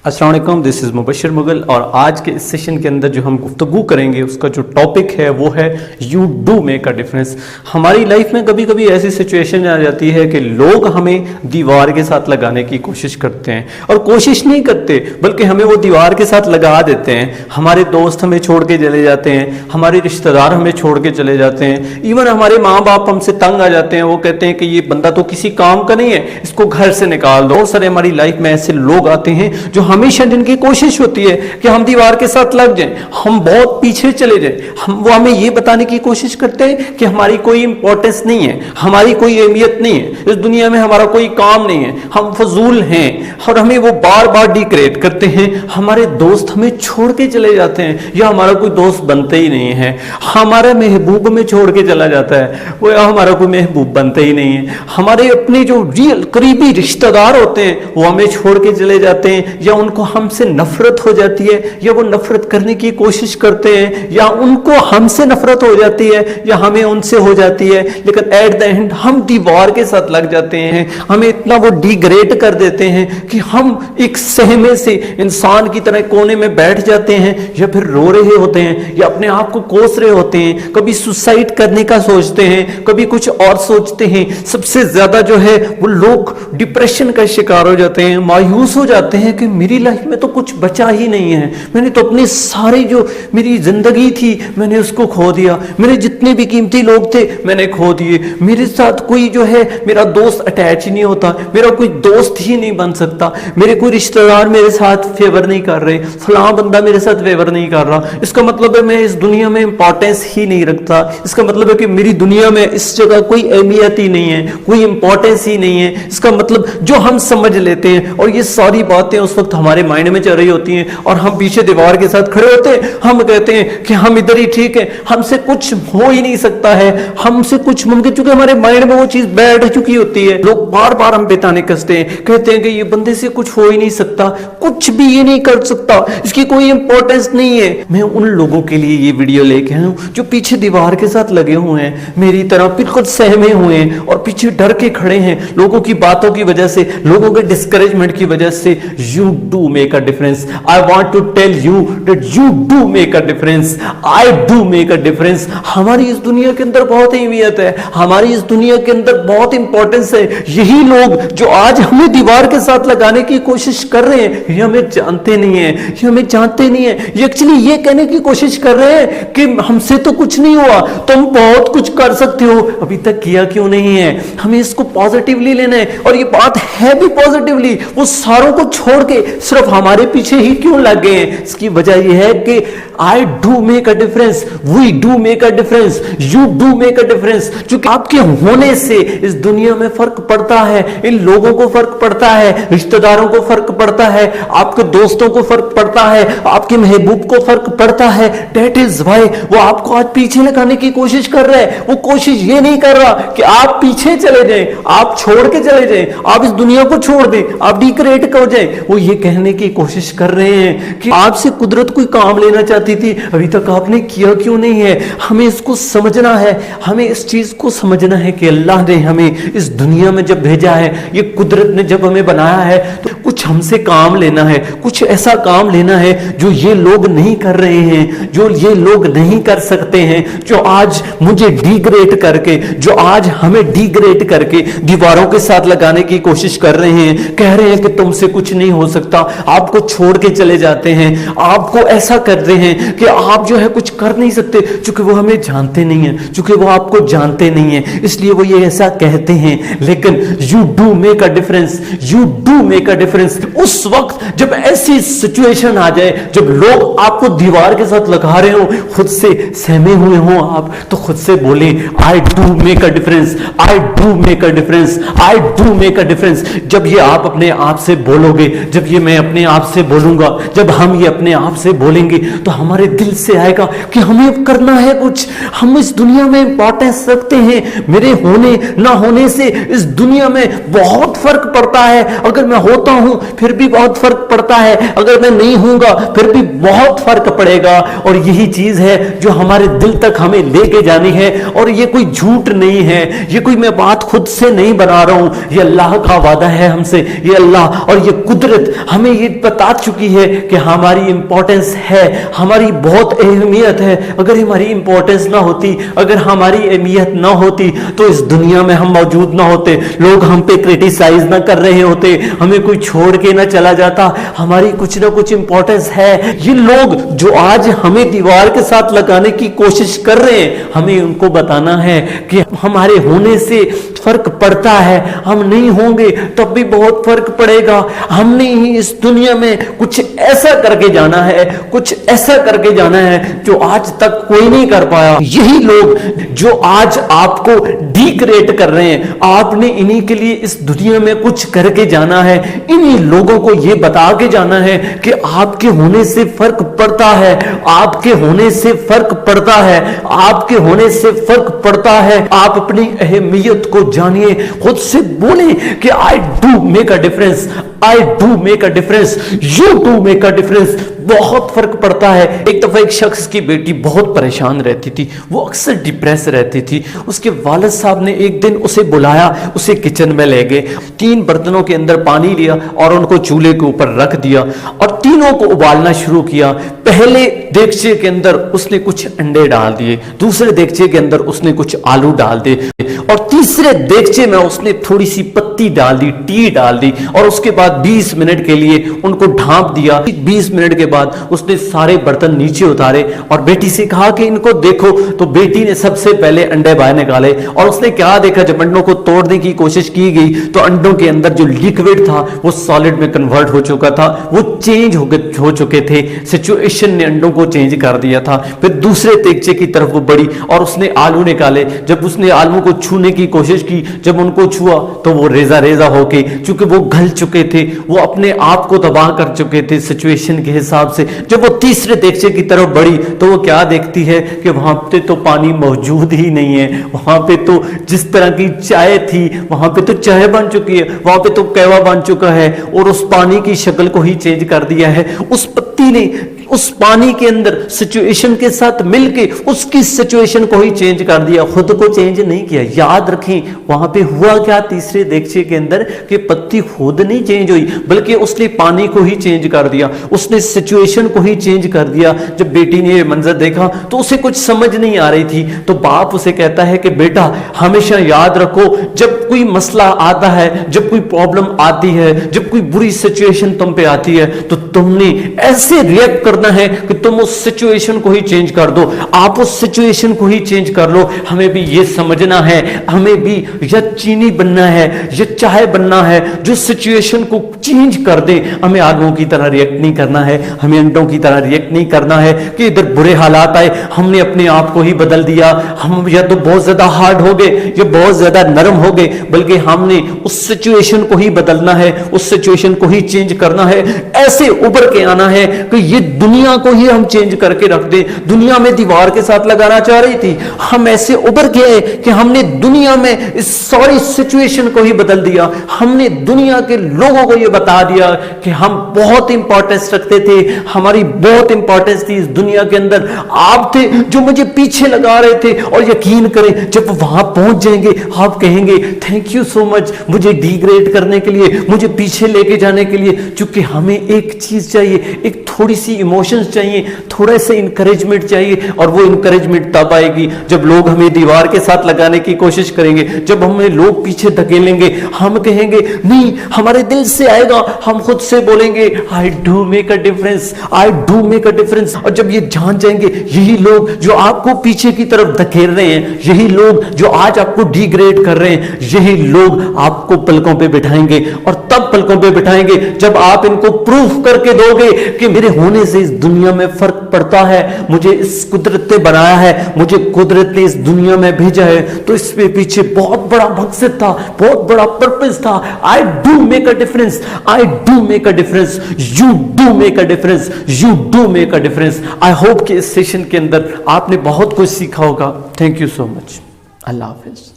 अस्सलाम वालेकुम, this is Mubashar Mughal. और आज के इस सेशन के अंदर जो हम गुफ्तगू करेंगे उसका जो टॉपिक है वो है you do make a difference. हमारी लाइफ में कभी कभी ऐसी सिचुएशन आ जाती है कि लोग हमें दीवार के साथ लगाने की कोशिश करते हैं, और कोशिश नहीं करते बल्कि हमें वो दीवार के साथ लगा देते हैं। हमारे दोस्त हमें छोड़ के चले जाते हैं, हमारे रिश्तेदार हमें छोड़ के चले जाते हैं, इवन हमारे माँ बाप हमसे तंग आ जाते हैं। वो कहते हैं कि ये बंदा तो किसी काम का नहीं है, इसको घर से निकाल दो। बहुत सारे हमारी लाइफ में ऐसे लोग आते हैं जो हमेशा जिनकी कोशिश होती है कि हम दीवार के साथ लग जाएं, हम बहुत पीछे चले जाएं। वो हमें ये बताने की कोशिश करते हैं कि हमारी कोई इंपॉर्टेंस नहीं है, हमारी कोई अहमियत नहीं है, इस दुनिया में हमारा कोई काम नहीं है, हम फजूल हैं, और हमें वो बार बार डिग्रेड करते हैं। हमारे दोस्त हमें छोड़ के चले जाते हैं, या हमारा कोई दोस्त बनता ही नहीं है। हमारा महबूब में छोड़ के चला जाता है, वो हमारा कोई महबूब बनता ही नहीं है। हमारे अपने जो रियल करीबी रिश्तेदार होते हैं वो हमें छोड़ के चले जाते हैं, या उनको हमसे नफरत हो जाती है, या वो नफरत करने की कोशिश करते हैं, या उनको हमसे नफरत हो जाती है, या हमें उनसे हो जाती है। लेकिन एट द एंड हम दीवार के साथ लग जाते हैं। हमें इतना वो डिग्रेड कर देते हैं कि हम एक सहमे से इंसान की तरह कोने में बैठ जाते हैं, या फिर रो रहे होते हैं, या अपने आप को कोस रहे होते हैं। कभी सुसाइड करने का सोचते हैं, कभी कुछ और सोचते हैं। सबसे ज्यादा जो है वो लोग डिप्रेशन का शिकार हो जाते हैं, मायूस हो जाते हैं कि मेरी लाइफ में तो कुछ बचा ही नहीं है। मैंने तो अपनी सारी जो मेरी जिंदगी थी मैंने उसको खो दिया, मेरे जितने भी कीमती लोग थे मैंने खो दिए। मेरे साथ कोई जो है मेरा दोस्त अटैच ही नहीं होता, मेरा कोई दोस्त ही नहीं बन सकता, मेरे कोई रिश्तेदार मेरे साथ फेवर नहीं कर रहे, फलां बंदा मेरे साथ फेवर नहीं कर रहा। इसका मतलब है मैं इस दुनिया में इंपॉर्टेंस ही नहीं रखता। इसका मतलब है कि मेरी दुनिया में इस जगह कोई अहमियत ही नहीं है, कोई इंपॉर्टेंस ही नहीं है। इसका मतलब जो हम समझ लेते हैं, और ये सारी बातें उस वक्त हमारे माइंड में चल रही होती हैं, और हम पीछे दीवार के साथ खड़े होते हैं। हम कहते हैं कि हम इधर ही ठीक है, हमसे कुछ हो ही नहीं सकता है, हमसे कुछ मुमकिन, चूंकि हमारे माइंड में वो चीज बैठ चुकी होती है। लोग बार बार हम पे ताने कसते हैं, कहते हैं कि ये बंदे से कुछ हो ही नहीं सकता, कुछ भी ये नहीं कर सकता, इसकी कोई इंपॉर्टेंस नहीं है। मैं उन लोगों के लिए ये वीडियो लेके आया हूं जो पीछे दीवार के साथ लगे हुए हैं, मेरी तरह बिल्कुल सहमे हुए हैं, और पीछे डर के खड़े हैं लोगों की बातों की वजह से, लोगों के डिस्करेजमेंट की वजह से। You do make a difference. I want to tell you that you do make a difference. I do make a difference. हमारी इस दुनिया के अंदर बहुत अहमियत है, हमारी इस दुनिया के अंदर बहुत इंपॉर्टेंस है। यही लोग जो आज हमें दीवार के साथ लगाने की कोशिश कर रहे हैं, ये हमें जानते नहीं है, ये हमें जानते नहीं है। ये एक्चुअली ये कहने की कोशिश कर रहे हैं कि हमसे तो कुछ नहीं हुआ, तुम बहुत कुछ कर सकते हो, अभी तक किया क्यों नहीं है। हमें इसको पॉजिटिवली लेना है, और ये बात है भी पॉजिटिवली। वो सारों को छोड़ के सिर्फ हमारे पीछे ही क्यों लग गए हैं? इसकी वजह यह है कि I do make a difference, we do make a difference, you do make a difference। क्योंकि आपके होने से इस दुनिया में फर्क पड़ता है, इन लोगों को फर्क पड़ता है, रिश्तेदारों को फर्क पड़ता है, आपके दोस्तों को फर्क पड़ता है, आपके महबूब को फर्क पड़ता है। That is why वो आपको आज पीछे लगाने की कोशिश कर रहे हैं। वो कोशिश ये नहीं कर रहा कि आप पीछे चले जाएं, आप छोड़ के चले जाएं, आप इस दुनिया को छोड़ दें, आप डिग्रेड कर जाएं। वो ये कहने की कोशिश कर रहे हैं कि आपसे कुदरत कोई काम लेना चाहती थी, अभी तक आपने किया क्यों नहीं है। हमें इसको समझना है, हमें इस चीज को समझना है कि अल्लाह ने हमें इस दुनिया में जब भेजा है, ये कुदरत ने जब हमें बनाया है, तो कुछ हमसे काम लेना है, कुछ ऐसा काम लेना है जो ये लोग नहीं कर रहे हैं, जो ये लोग नहीं कर सकते हैं, जो आज मुझे डिग्रेड करके, जो आज हमें डिग्रेड करके दीवारों के साथ लगाने की कोशिश कर रहे हैं। कह रहे हैं कि तुमसे कुछ नहीं हो सकता, आपको छोड़ के चले जाते हैं, आपको ऐसा कर रहे हैं कि आप जो है कुछ कर नहीं सकते, क्योंकि वो हमें जानते नहीं है, क्योंकि वो आपको जानते नहीं है, इसलिए वो ये ऐसा कहते हैं। लेकिन you do make a difference, you do make a difference. उस वक्त जब ऐसी सिचुएशन आ जाए, जब लोग आपको दीवार के साथ लगा रहे हो, खुद से सहमे हुए हो आप, तो खुद से बोले I do make a difference, I do make a difference, I do make a difference. जब ये आप अपने आप से बोलोगे, जब ये मैं अपने आप से बोलूंगा, जब हम ये अपने आप से बोलेंगे, तो हमारे दिल से आएगा कि हमें करना है कुछ, हम इस दुनिया में इंपॉर्टेंस रखते हैं। मेरे होने ना होने से इस दुनिया में बहुत फर्क पड़ता है। अगर मैं होता हूं फिर भी बहुत फर्क पड़ता है, अगर मैं नहीं हूंगा फिर भी बहुत फर्क पड़ेगा। और यही चीज है जो हमारे दिल तक हमें लेके जानी है। और ये कोई झूठ नहीं है, ये कोई मैं बात खुद से नहीं बना रहा हूं, ये अल्लाह का वादा है हमसे। ये अल्लाह और ये कुदरत हमें ये बता चुकी है कि हमारी इंपॉर्टेंस है, हमारी बहुत अहमियत है। अगर हमारी इंपॉर्टेंस ना होती, अगर हमारी अहमियत ना होती तो इस दुनिया में हम मौजूद ना होते, लोग हम पे क्रिटिसाइज ना कर रहे होते, हमें कोई छोड़ के ना चला जाता। हमारी कुछ ना कुछ इंपॉर्टेंस है। ये लोग जो आज हमें दीवार के साथ लगाने की कोशिश कर रहे हैं, हमें उनको बताना है कि हमारे होने से फर्क पड़ता है, हम नहीं होंगे तब भी बहुत फर्क पड़ेगा। हमने ही इस दुनिया में कुछ ऐसा करके जाना है, कुछ ऐसा करके जाना है जो आज तक कोई नहीं कर पाया। यही लोग जो आज आपको डिग्रेड कर रहे हैं, आपने इन्हीं के लिए इस दुनिया में कुछ करके जाना है। इन्हीं लोगों को यह बता के जाना है कि आपके होने से फर्क पड़ता है, आपके होने से फर्क पड़ता है, आपके होने से फर्क पड़ता है। आप अपनी अहमियत को जानिए, खुद से बोले कि I do make a difference, I do make a difference, you do make a difference. बहुत फर्क पड़ता है। एक दफा एक शख्स की बेटी बहुत परेशान रहती थी, वो अक्सर डिप्रेस रहती थी। उसके वालिद साहब ने एक दिन उसे बुलाया, उसे किचन में ले गए, 3 बर्तनों के अंदर पानी लिया और उनको चूल्हे के ऊपर रख दिया और तीनों को उबालना शुरू किया। पहले देगचे के अंदर उसने कुछ अंडे डाल दिए, दूसरे देगचे के अंदर उसने कुछ आलू डाल दिए और तीसरे देगचे में उसने थोड़ी सी पत्ती डाल दी, टी डाल दी और उसके बाद 20 मिनट के लिए उनको ढांप दिया। 20 मिनट के बाद उसने सारे बर्तन नीचे उतारे और बेटी से कहा कि इनको देखो। तो बेटी ने सबसे पहले अंडे बाहर निकाले और उसने क्या देखा, जब अंडों को तोड़ने की कोशिश की गई तो अंडों के अंदर जो लिक्विड था वो सॉलिड में कन्वर्ट हो चुका था, वो चेंज हो चुके थे। सिचुएशन ने अंडों को चेंज कर दिया था। फिर दूसरे देगचे की तरफ वो बढ़ी और उसने आलू निकाले। जब उसने आलू को छूने की कोशिश की, जब उनको छुआ तो वो रेजा रेजा होके, चूंकि वो गल चुके थे, वो अपने आप को तबाह कर चुके थे सिचुएशन के हिसाब से। जब वो तीसरे देगचे की तरफ बढ़ी तो वो क्या देखती है कि वहां पे तो पानी मौजूद ही नहीं है, वहां पे तो जिस तरह की चाय थी वहां पे तो चाय बन चुकी है, वहां पे तो कहवा बन चुका है और उस पानी की शक्ल को ही चेंज कर दिया है। उस पत्ती ने उस पानी के अंदर सिचुएशन के साथ मिलके उसकी सिचुएशन को ही चेंज कर दिया, खुद को चेंज नहीं किया। याद रखें वहां पे हुआ क्या तीसरे देगचे के अंदर कि पत्ती खुद नहीं चेंज हुई, बल्कि उसने पानी को ही चेंज कर दिया, उसने सिचुएशन को ही चेंज कर दिया। जब बेटी ने ये मंजर देखा तो उसे कुछ समझ नहीं आ रही थी, तो बाप उसे कहता है कि बेटा हमेशा याद रखो, जब कोई मसला आता है, जब कोई प्रॉब्लम आती है, जब कोई बुरी सिचुएशन तुम पे आती है तो तुमने ऐसे रिएक्ट करना है कि तुम उस सिचुएशन को ही चेंज कर दो, आप उस सिचुएशन को ही चेंज कर लो। हमें भी ये समझना है, हमें भी या चीनी बनना है या चाय बनना है जो सिचुएशन को चेंज कर दे। हमें आलुओं की तरह रिएक्ट नहीं करना है, हमें अंडों की तरह रिएक्ट नहीं करना है कि इधर बुरे हालात आए हमने अपने आप को ही बदल दिया, हम या तो बहुत ज्यादा हार्ड हो गए या बहुत ज्यादा नरम हो गए, बल्कि हमने उस सिचुएशन को ही बदलना है, उस सिचुएशन को ही चेंज करना है। ऐसे उभर के आना है कि ये दुनिया को ही हम चेंज करके रख दे। दुनिया में दीवार के साथ लगाना चाह रही थी, हम ऐसे उभर के आए कि हमने दुनिया में इस सारी सिचुएशन को ही बदल दिया। हमने दुनिया के लोगों को यह बता दिया कि हम बहुत इंपॉर्टेंस रखते थे, हमारी बहुत इंपॉर्टेंस थी इस दुनिया के अंदर। आप थे जो मुझे पीछे लगा रहे थे, और यकीन करें जब वहां पहुंच जाएंगे आप कहेंगे थैंक यू सो मच मुझे डिग्रेड करने के लिए, मुझे पीछे लेके जाने के लिए। क्योंकि हमें एक चीज चाहिए, एक थोड़ी सी इमोशंस चाहिए, थोड़ा सा इंकरेजमेंट चाहिए, और वो इंकरेजमेंट तब आएगी जब लोग हमें दीवार के साथ लगाने की कोशिश करेंगे, जब हमें लोग पीछे धकेलेंगे। हम कहेंगे नहीं, हमारे दिल से आएगा, हम खुद से बोलेंगे I do make a difference, I do make a difference. और जब ये जान जाएंगे यही लोग जो आपको पीछे की तरफ धकेल रहे हैं, यही लोग जो आज आपको डिग्रेड कर रहे हैं, यही लोग आपको पलकों पे बिठाएंगे। और तब पलकों पे बिठाएंगे जब आप इनको प्रूफ करके दोगे कि मेरे होने से इस दुनिया में फर्क पड़ता है, मुझे इस कुदरत ने बनाया है, मुझे कुदरत ने इस दुनिया में भेजा है, तो इसके पीछे बहुत बड़ा मकसद था, बहुत बड़ा पर्पस था। I do make a difference, I do make a difference, you do make a difference, you do make a difference. I hope कि इस सेशन के अंदर आपने बहुत कुछ सीखा होगा। Thank you so much. Allah Hafiz.